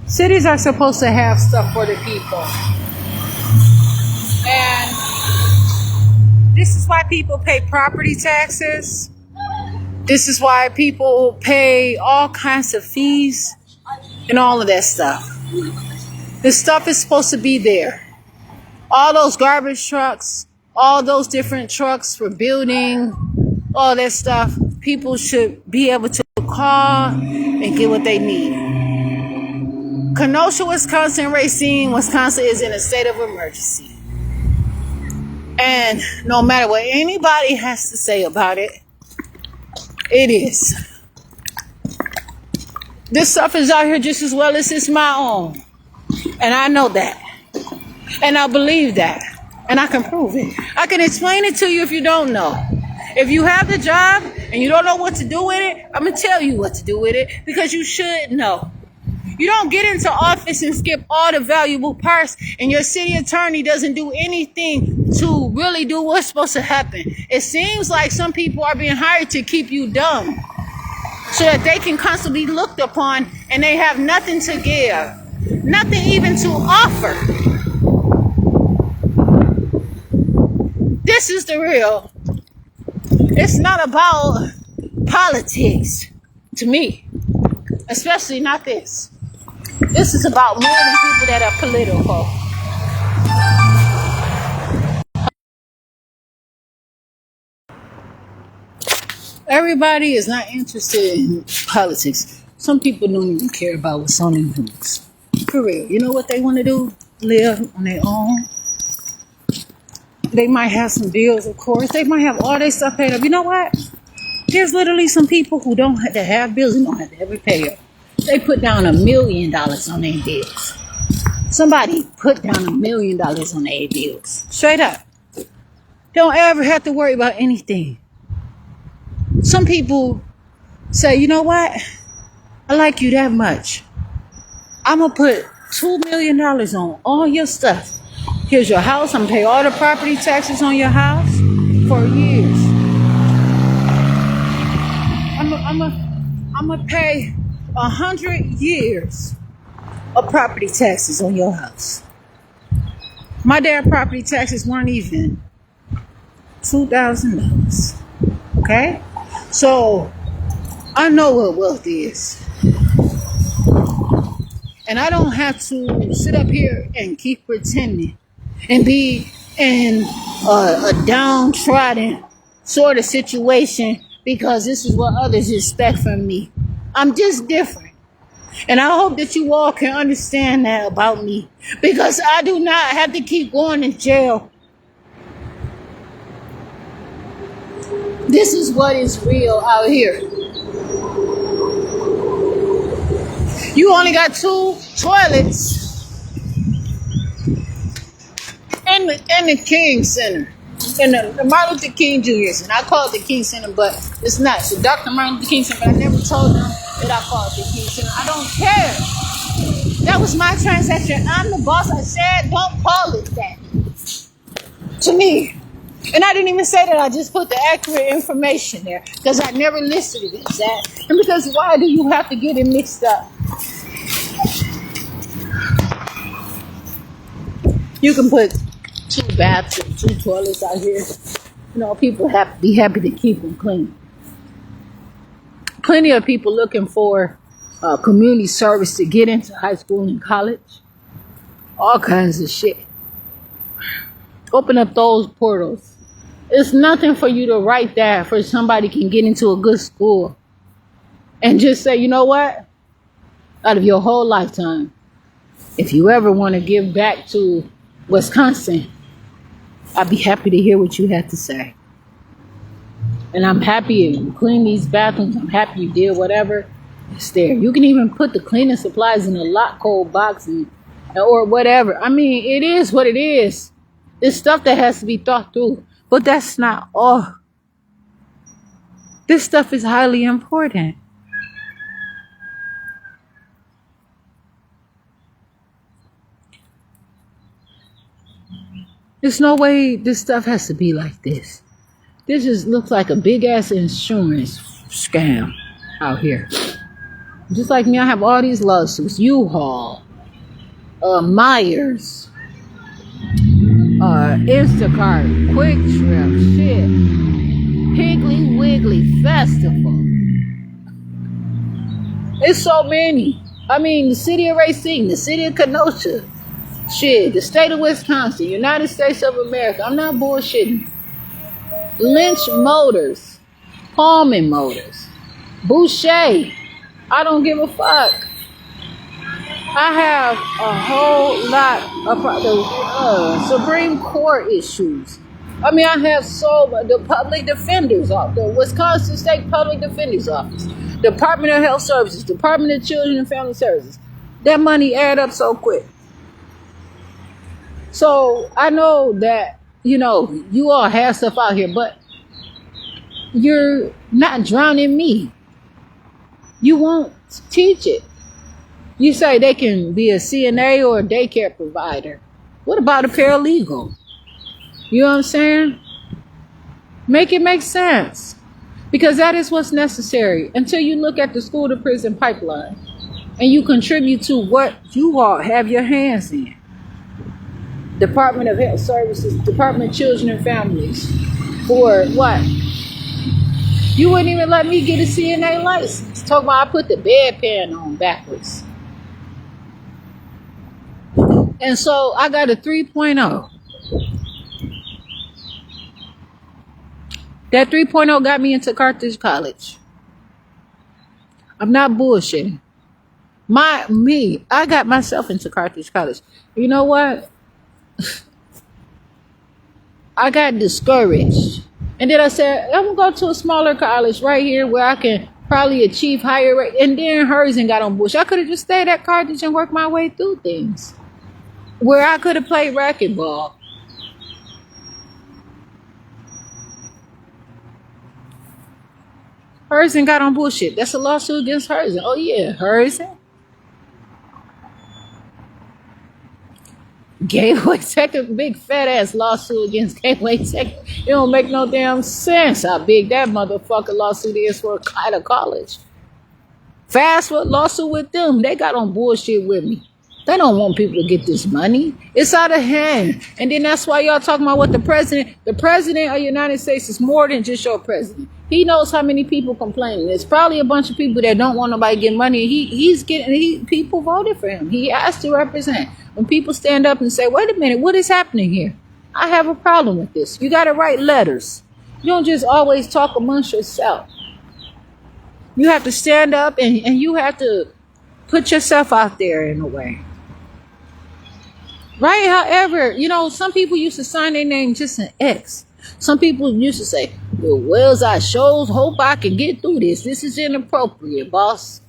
Cities are supposed to have stuff for the people. And this is why people pay property taxes. This is why people pay all kinds of fees and all of that stuff. This stuff is supposed to be there. All those garbage trucks, all those different trucks for building, all that stuff, people should be able to call and get what they need. Kenosha, Wisconsin, Racine, Wisconsin is in a state of emergency. And no matter what anybody has to say about it, it is. This stuff is out here just as well as it's my own. And I know that. And I believe that. And I can prove it. I can explain it to you if you don't know. If you have the job and you don't know what to do with it, I'm going to tell you what to do with it because you should know. You don't get into office and skip all the valuable parts, and your city attorney doesn't do anything to really do what's supposed to happen. It seems like some people are being hired to keep you dumb so that they can constantly be looked upon and they have nothing to give, nothing even to offer. This is the real. It's not about politics to me, especially not this. This is about more than people that are political. Everybody is not interested in politics. Some people don't even care about what's on the news. For real. You know what they want to do? Live on their own. They might have some bills, of course. They might have all their stuff paid up. You know what? There's literally some people who don't have to have bills and don't have to ever pay up. They put down $1 million on their bills. Somebody put down $1 million on their bills. Straight up. Don't ever have to worry about anything. Some people say, you know what? I like you that much. I'm going to put $2 million on all your stuff. Here's your house. I'm going to pay all the property taxes on your house for years. I'm going to pay 100 years of property taxes on your house. My dad's property taxes weren't even $2,000. Okay? So, I know what wealth is. And I don't have to sit up here and keep pretending and be in a downtrodden sort of situation because this is what others expect from me. I'm just different. And I hope that you all can understand that about me. Because I do not have to keep going to jail. This is what is real out here. You only got 2 toilets in the King Center. In the Martin Luther King Jr. Center. I call it the King Center, but it's not. So Dr. Martin Luther King Center, but I never told them that I call it the King Center. I don't care. That was my transaction. I'm the boss. I said, don't call it that. To me. And I didn't even say that. I just put the accurate information there because I never listed it as that. And because why do you have to get it mixed up? You can put 2 bathrooms, 2 toilets out here. You know, people have to be happy to keep them clean. Plenty of people looking for community service to get into high school and college. All kinds of shit. Open up those portals. It's nothing for you to write that for somebody can get into a good school. And just say, you know what? Out of your whole lifetime, if you ever want to give back to Wisconsin, I'd be happy to hear what you have to say. And I'm happy you clean these bathrooms. I'm happy you did whatever. It's there. You can even put the cleaning supplies in a lock cold box or whatever. I mean, it is what it is. It's stuff that has to be thought through. But that's not all. This stuff is highly important. There's no way this stuff has to be like this. This just looks like a big ass insurance scam out here. Just like me, I have all these lawsuits. U-Haul, Myers, Instacart, Quick Trip, shit, Piggly Wiggly Festival. It's so many. I mean, the city of Racine, the city of Kenosha, shit, the state of Wisconsin, United States of America. I'm not bullshitting. Lynch Motors, Pullman Motors, Boucher. I don't give a fuck. I have a whole lot of Supreme Court issues. I mean, I have the public defender's office, the Wisconsin State Public Defender's Office, Department of Health Services, Department of Children and Family Services. That money add up so quick. So I know that, you all have stuff out here, but you're not drowning me. You won't teach it. You say they can be a CNA or a daycare provider. What about a paralegal? You know what I'm saying? Make it make sense. Because that is what's necessary until you look at the school to prison pipeline and you contribute to what you all have your hands in. Department of Health Services, Department of Children and Families. For what? You wouldn't even let me get a CNA license. Talk about I put the bedpan on backwards. And so I got a 3.0. That 3.0 got me into Carthage College. I'm not bullshitting. I got myself into Carthage College. You know what? I got discouraged. And then I said, I'm going to go to a smaller college right here where I can probably achieve higher rate. And then hers and got on bullshit. I could have just stayed at Carthage and worked my way through things. Where I could have played racquetball. Hers and got on bullshit. That's a lawsuit against hers. Oh yeah, hers. Gateway Tech, a big fat ass lawsuit against Gateway Tech. It don't make no damn sense how big that motherfucker lawsuit is for a college. Fast food lawsuit with them. They got on bullshit with me. They don't want people to get this money. It's out of hand. And then that's why y'all talking about what the president of the United States is more than just your president. He knows how many people complaining. There's probably a bunch of people that don't want nobody to get money. People voted for him. He has to represent. When people stand up and say, wait a minute, what is happening here? I have a problem with this. You got to write letters. You don't just always talk amongst yourself. You have to stand up and you have to put yourself out there in a way. Right? However, some people used to sign their name just an X. Some people used to say, well, I sure hope I can get through this. This is inappropriate, boss.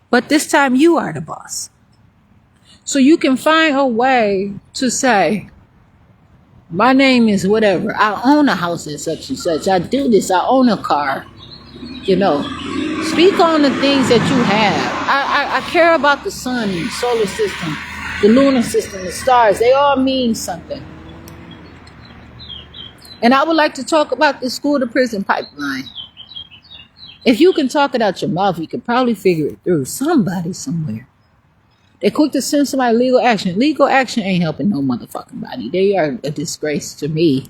But this time you are the boss. So you can find a way to say, my name is whatever. I own a house and such and such. I do this. I own a car. Speak on the things that you have. I care about the sun, the solar system, the lunar system, the stars. They all mean something. And I would like to talk about the school to prison pipeline. If you can talk it out your mouth, you can probably figure it through. Somebody somewhere. They're quick to send somebody legal action. Legal action ain't helping no motherfucking body. They are a disgrace to me.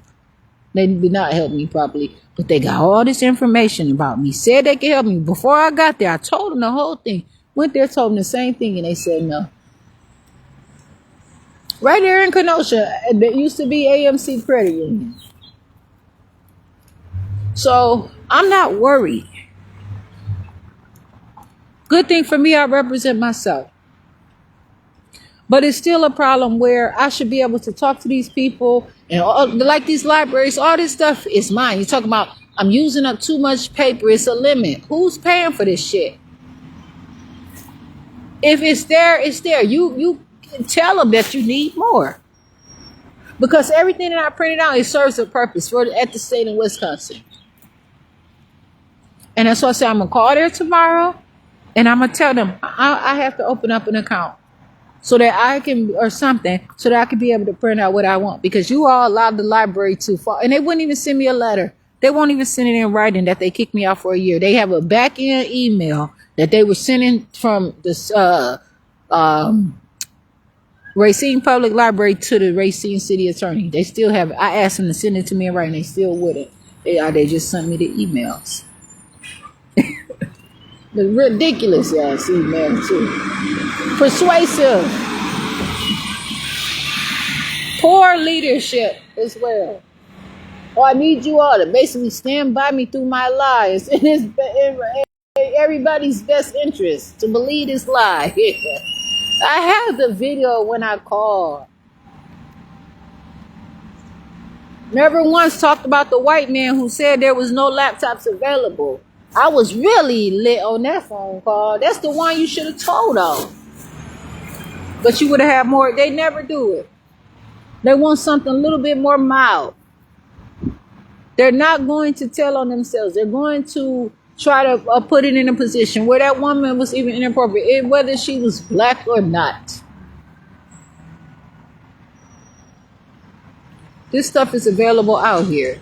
They did not help me properly. But they got all this information about me. Said they could help me. Before I got there, I told them the whole thing. Went there, told them the same thing, and they said no. Right there in Kenosha, there used to be AMC Credit Union. So, I'm not worried. Good thing for me, I represent myself. But it's still a problem where I should be able to talk to these people and like these libraries, all this stuff is mine. You're talking about I'm using up too much paper. It's a limit. Who's paying for this shit? If it's there, it's there. You can tell them that you need more. Because everything that I printed out, it serves a purpose at the state of Wisconsin. And that's why I say I'm going to call there tomorrow and I'm going to tell them I have to open up an account. So that I can, or something, so that I can be able to print out what I want. Because you all allowed the library to fall. And they wouldn't even send me a letter. They won't even send it in writing that they kicked me out for a year. They have a back end email that they were sending from this Racine Public Library to the Racine City Attorney. They still have it. I asked them to send it to me in writing. They still wouldn't. They just sent me the emails. The ridiculous ass email too. Persuasive. Poor leadership as well. Oh, I need you all to basically stand by me through my lies. And it's in everybody's best interest to believe this lie. I have the video when I called. Never once talked about the white man who said there was no laptops available. I was really lit on that phone call. That's the one you should have told on. But you would have had more. They never do it. They want something a little bit more mild. They're not going to tell on themselves. They're going to try to put it in a position where that woman was even inappropriate, whether she was black or not. This stuff is available out here.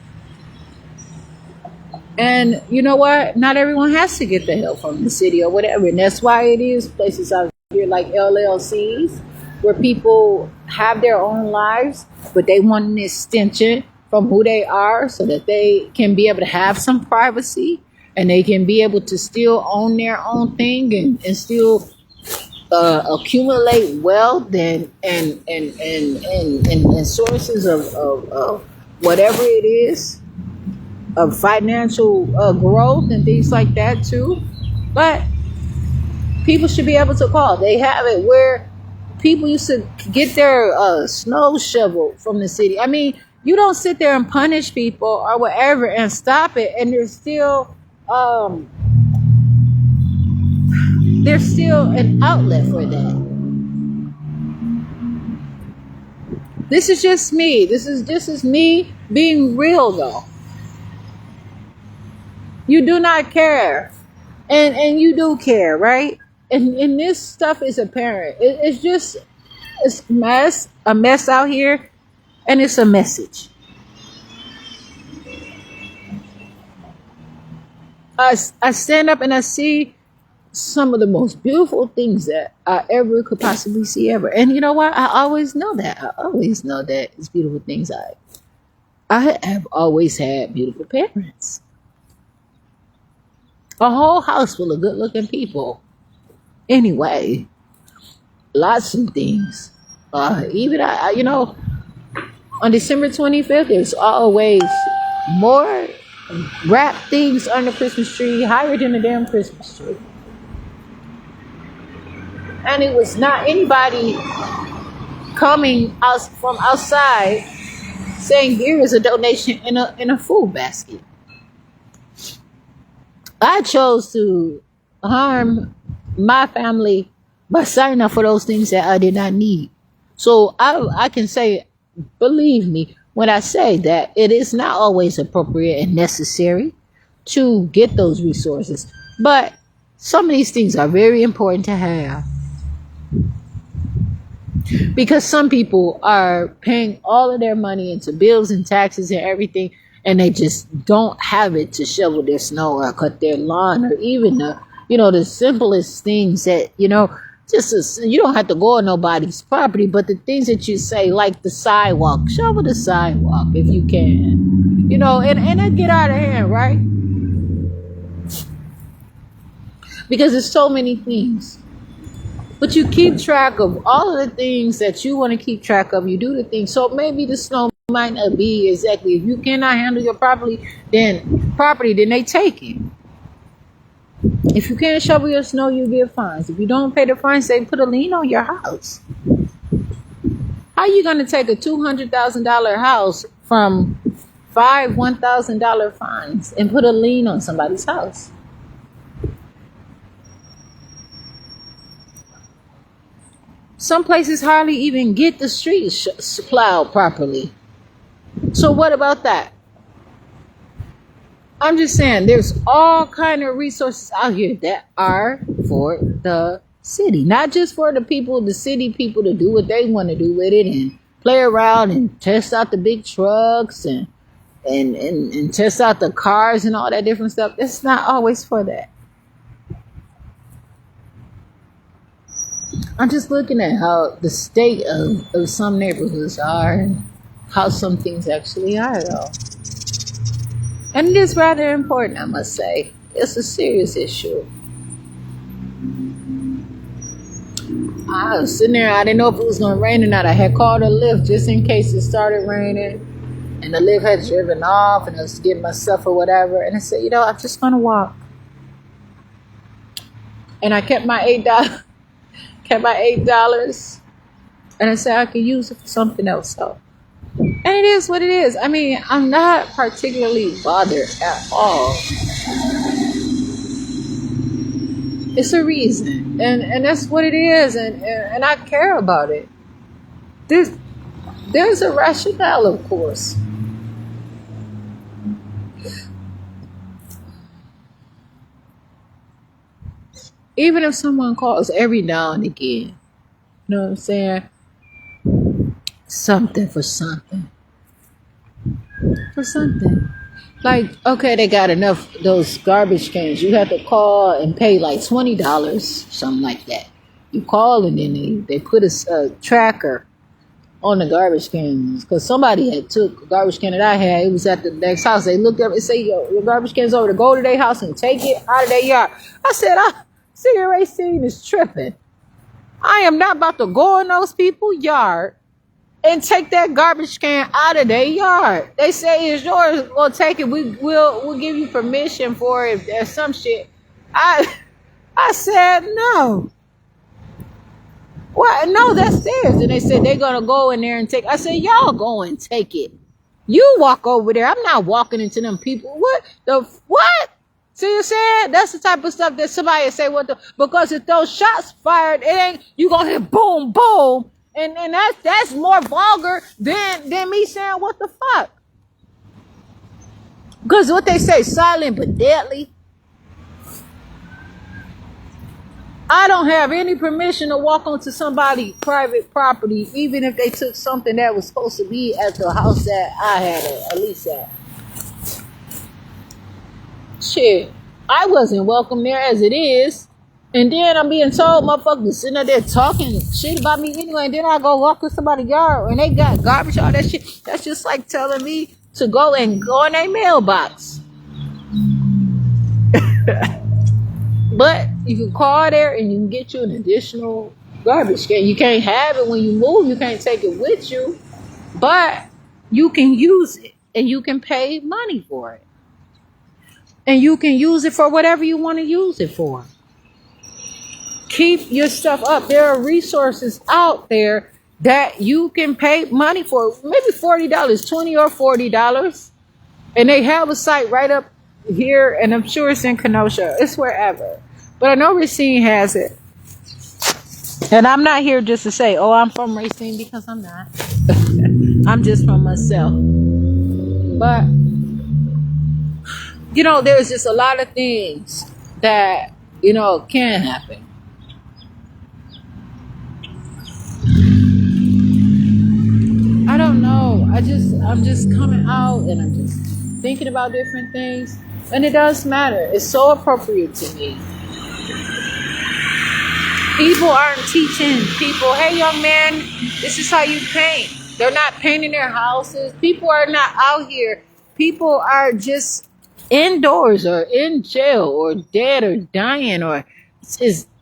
And you know what? Not everyone has to get the help from the city or whatever. And that's why it is places out here like LLCs where people have their own lives, but they want an extension from who they are so that they can be able to have some privacy and they can be able to still own their own thing and still accumulate wealth and sources of whatever it is, of financial growth and things like that too. But people should be able to call. They have it where people used to get their snow shoveled from the city. I mean, you don't sit there and punish people or whatever and stop it, and there's still an outlet for that. This is just me. This is me being real though. You do not care. And you do care, right? And this stuff is apparent. It's a mess out here, and it's a message. I stand up and I see some of the most beautiful things that I ever could possibly see ever. And you know what? I always know that. I always know that it's beautiful things. I have always had beautiful parents. A whole house full of good looking people. Anyway, lots of things. Even on December 25th, there's always more wrapped things on the Christmas tree, higher than the damn Christmas tree. And it was not anybody coming out from outside saying here is a donation in a food basket. I chose to harm my family by signing up for those things that I did not need. So I can say, believe me, when I say that it is not always appropriate and necessary to get those resources. But some of these things are very important to have. Because some people are paying all of their money into bills and taxes and everything, and they just don't have it to shovel their snow or cut their lawn or even the simplest things that, you don't have to go on nobody's property, but the things that you say, like the sidewalk, shovel the sidewalk if you can, and I get out of hand, right? Because there's so many things. But you keep track of all of the things that you want to keep track of. You do the things. So maybe the snow might not be exactly. If you cannot handle your property, then they take it. If you can't shovel your snow, you get fines. If you don't pay the fines, they put a lien on your house. How are you going to take a $200,000 house from 5 $1,000 fines and put a lien on somebody's house? Some places hardly even get the streets plowed properly. So what about that? I'm just saying there's all kind of resources out here that are for the city. Not just for the city people to do what they want to do with it and play around and test out the big trucks and and test out the cars and all that different stuff. It's not always for that. I'm just looking at how the state of some neighborhoods are and how some things actually are, though. And it is rather important, I must say. It's a serious issue. I was sitting there, I didn't know if it was going to rain or not. I had called a Lyft just in case it started raining. And the Lyft had driven off and I was getting my stuff or whatever. And I said, I'm just going to walk. And I kept my $8. And I said I could use it for something else. So, and it is what it is. I mean, I'm not particularly bothered at all. It's a reason, and that's what it is, and I care about it. There's a rationale, of course. Even if someone calls every now and again, you know what I'm saying? Something for something. For something. Like, okay, they got enough those garbage cans. You have to call and pay like $20, something like that. You call and then they put a tracker on the garbage cans. Because somebody had took a garbage can that I had. It was at the next house. They looked up and say, your garbage can's over to go to their house and take it out of their yard. I said, Cigarette Scene is tripping. I am not about to go in those people's yard and take that garbage can out of their yard. They say it's yours. We'll take it. We'll give you permission for it if there's some shit. I said no. Well, no, that's theirs. And they said they're gonna go in there and take. I said, y'all go and take it. You walk over there. I'm not walking into them people. What? See what I'm saying? That's the type of stuff that somebody say because if those shots fired, it ain't you gonna hear boom, boom. And that's more vulgar than me saying what the fuck. Because what they say, silent but deadly. I don't have any permission to walk onto somebody's private property, even if they took something that was supposed to be at the house that I had at least at. Shit, I wasn't welcome there as it is. And then I'm being told motherfuckers sitting up there talking shit about me anyway. And then I go walk in somebody's yard and they got garbage, all that shit. That's just like telling me to go in their mailbox. But you can call there and you can get you an additional garbage can. You can't have it when you move. You can't take it with you. But you can use it and you can pay money for it. And you can use it for whatever you want to use it for. Keep your stuff up. There are resources out there that you can pay money for. Maybe $40, $20 or $40. And they have a site right up here, and I'm sure it's in Kenosha. It's wherever. But I know Racine has it. And I'm not here just to say, I'm from Racine, because I'm not. I'm just from myself. But, there's just a lot of things that, can happen. I don't know. I'm just coming out and I'm just thinking about different things. And it does matter. It's so appropriate to me. People aren't teaching people, hey, young man, this is how you paint. They're not painting their houses. People are not out here. People are just indoors or in jail or dead or dying, or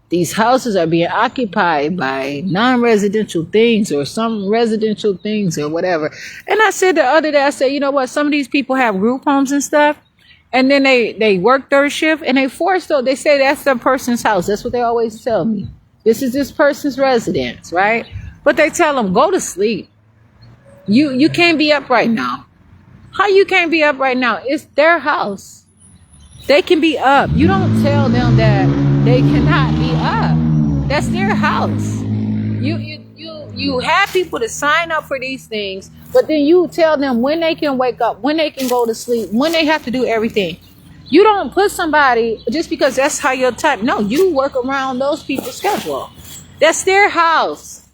these houses are being occupied by non-residential things or some residential things or whatever. And I said the other day, I said, you know what? Some of these people have group homes and stuff. And then they work third shift and they they say that's the person's house. That's what they always tell me. This is this person's residence, right? But they tell them, go to sleep. You can't be up right now. How you can't be up right now? It's their house. They can be up. You don't tell them that they cannot be up. That's their house. You have people to sign up for these things, but then you tell them when they can wake up, when they can go to sleep, when they have to do everything. You don't put somebody just because that's how you're type. No, you work around those people's schedule. That's their house.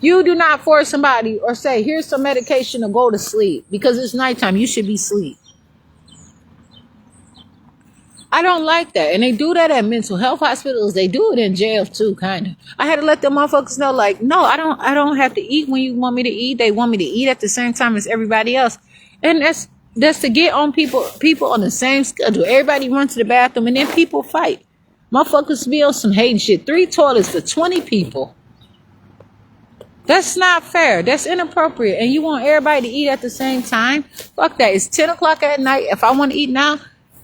You do not force somebody or say, here's some medication to go to sleep because it's nighttime. You should be asleep. I don't like that. And they do that at mental health hospitals. They do it in jail too, kind of. I had to let the motherfuckers know, like, no, I don't have to eat when you want me to eat. They want me to eat at the same time as everybody else. And that's to get on people on the same schedule. Everybody runs to the bathroom and then people fight. Motherfuckers be on some hating shit. 3 toilets for 20 people. That's not fair. That's inappropriate. And you want everybody to eat at the same time? Fuck that. It's 10 o'clock at night. If I want to eat now,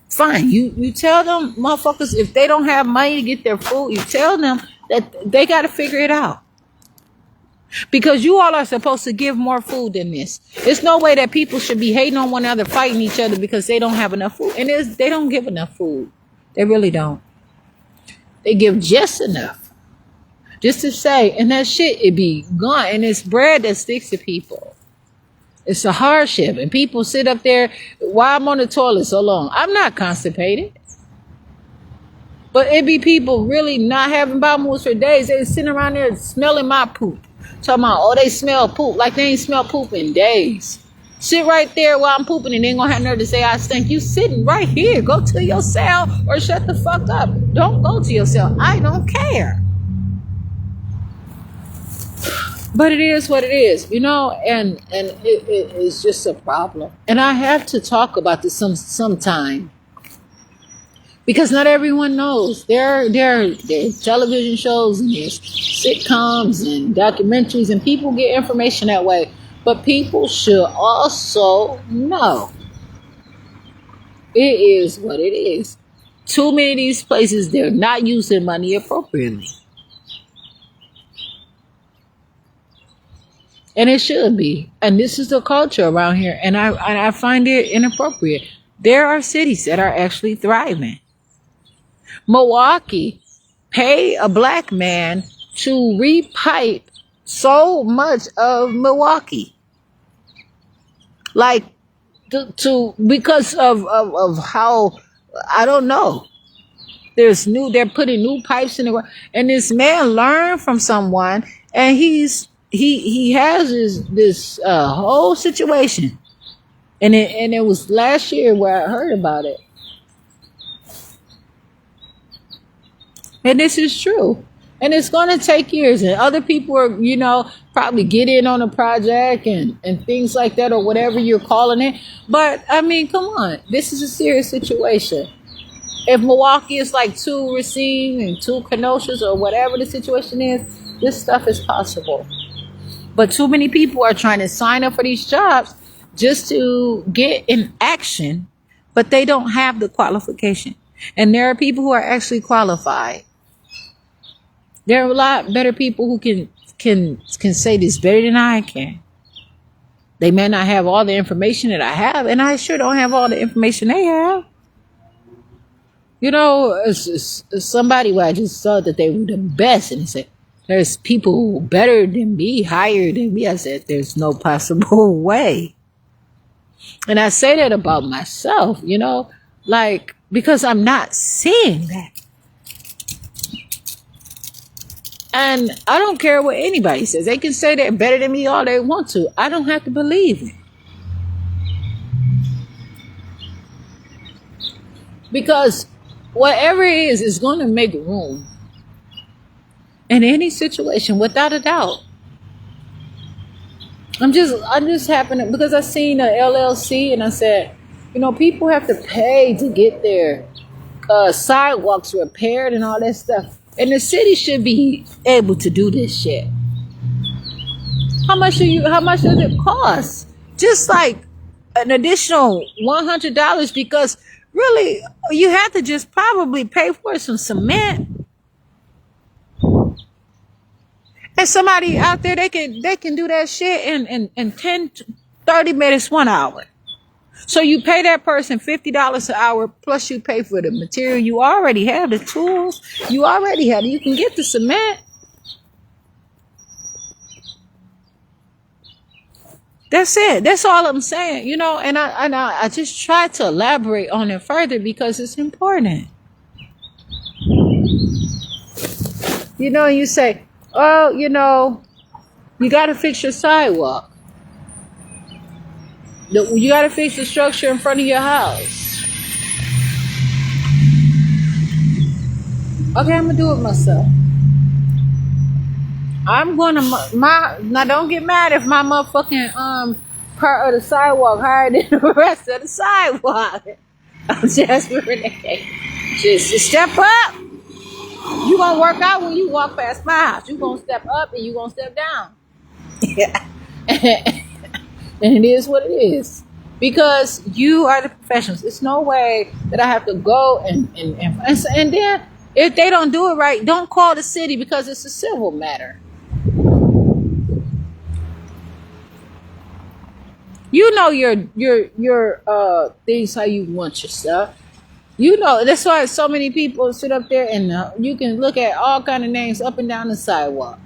fine. You tell them motherfuckers if they don't have money to get their food, you tell them that they got to figure it out. Because you all are supposed to give more food than this. There's no way that people should be hating on one another, fighting each other because they don't have enough food. And they don't give enough food. They really don't. They give just enough. Just to say, and that shit, it be gone. And it's bread that sticks to people. It's a hardship. And people sit up there while I'm on the toilet so long. I'm not constipated. But it be people really not having bowel movements for days. They sitting around there smelling my poop. Talking about, oh, they smell poop. Like they ain't smell poop in days. Sit right there while I'm pooping and they ain't gonna have nerve to say I stink. You sitting right here. Go to your cell or shut the fuck up. Don't go to your cell. I don't care. But it is what it is, you know, and it is just a problem. And I have to talk about this sometime. Because not everyone knows. There are television shows and there's sitcoms and documentaries and people get information that way. But people should also know. It is what it is. Too many of these places, they're not using money appropriately. And it should be. And this is the culture around here. And I find it inappropriate. There are cities that are actually thriving. Milwaukee paid a black man to repipe so much of Milwaukee. Like, because of how, I don't know. They're putting new pipes in the ground. And this man learned from someone and he has this whole situation, and it was last year where I heard about it, and this is true, and it's going to take years, and other people are, you know, probably get in on a project and things like that or whatever you're calling it. But I mean, come on, this is a serious situation. If Milwaukee is like 2 Racine and 2 Kenosha or whatever the situation is, this stuff is possible. But too many people are trying to sign up for these jobs just to get in action, but they don't have the qualification. And there are people who are actually qualified. There are a lot better people who can say this better than I can. They may not have all the information that I have, and I sure don't have all the information they have. You know, it's somebody where I just saw that they were the best, and they said, there's people better than me, higher than me. I said, there's no possible way. And I say that about myself, you know, like, because I'm not seeing that. And I don't care what anybody says. They can say they're better than me all they want to. I don't have to believe it. Because whatever it is going to make room. In any situation, without a doubt. I'm just happening because I seen a LLC and I said, you know, people have to pay to get their sidewalks repaired and all that stuff. And the city should be able to do this shit. How much does it cost? Just like an additional $100 because really you have to just probably pay for some cement. And somebody out there, they can do that shit in 10, 30 minutes, 1 hour. So you pay that person $50 an hour, plus you pay for the material. You already have the tools. You already have it. You can get the cement. That's it. That's all I'm saying, you know, and I just try to elaborate on it further because it's important. You know, you say, oh, you know, You gotta fix your sidewalk. You gotta fix the structure in front of your house. Okay, I'm gonna do it myself. I'm gonna now. Don't get mad if my motherfucking part of the sidewalk higher than the rest of the sidewalk. I'm Jasmine Renee. Just step up. You gonna work out when you walk past my house. You gonna step up and you gonna step down. Yeah. And it is what it is. Because you are the professionals. It's no way that I have to go and then if they don't do it right, don't call the city because it's a civil matter. You know your things how you want your stuff. You know that's why so many people sit up there and you can look at all kind of names up and down the sidewalk.